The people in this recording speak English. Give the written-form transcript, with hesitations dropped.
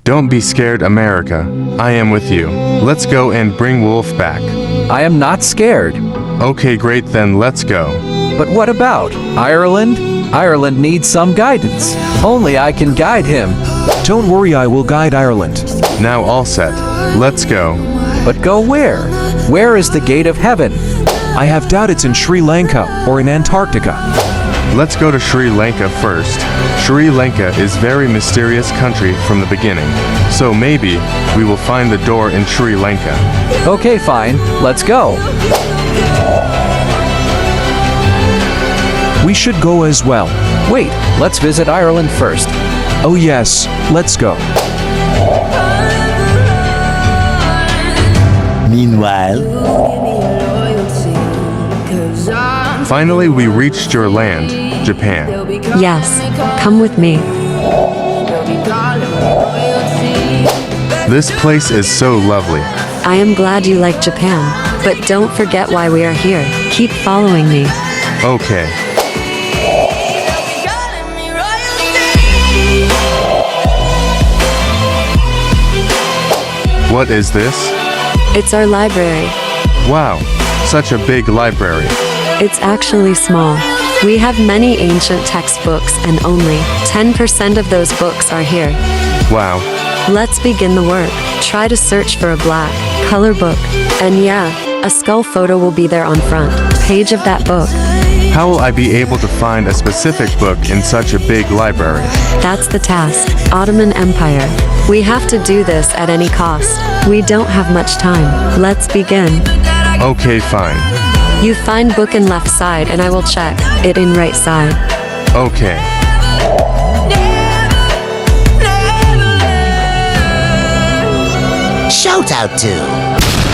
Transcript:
Don't be scared, America. I am with you. Let's go and bring Wolf back. I am not scared. Okay, great, then let's go. But what about Ireland? Ireland needs some guidance. Only I can guide him. Don't worry, I will guide Ireland. Now all set. Let's go. But go where? Where is the gate of heaven? I have doubt it's in Sri Lanka or in Antarctica. Let's go to Sri Lanka first. Sri Lanka is very mysterious country from the beginning. So maybe we will find the door in Sri Lanka. Okay, fine. Let's go. We should go as well. Wait, let's visit Ireland first. Oh yes, let's go. Meanwhile, Finally, we reached your land, Japan. Yes, come with me. This place is so lovely. I am glad you like Japan, but don't forget why we are here. Keep following me. Okay. What is this? It's our library. Wow, such a big library. It's actually small. We have many ancient textbooks and only 10% of those books are here. Wow. Let's begin the work. Try to search for a black color book. And yeah, a skull photo will be there on front page of that book. How will I be able to find a specific book in such a big library? That's the task. Ottoman Empire. We have to do this at any cost. We don't have much time. Let's begin. Okay, fine. You find book in left side and I will check it in right side. Okay. shout out to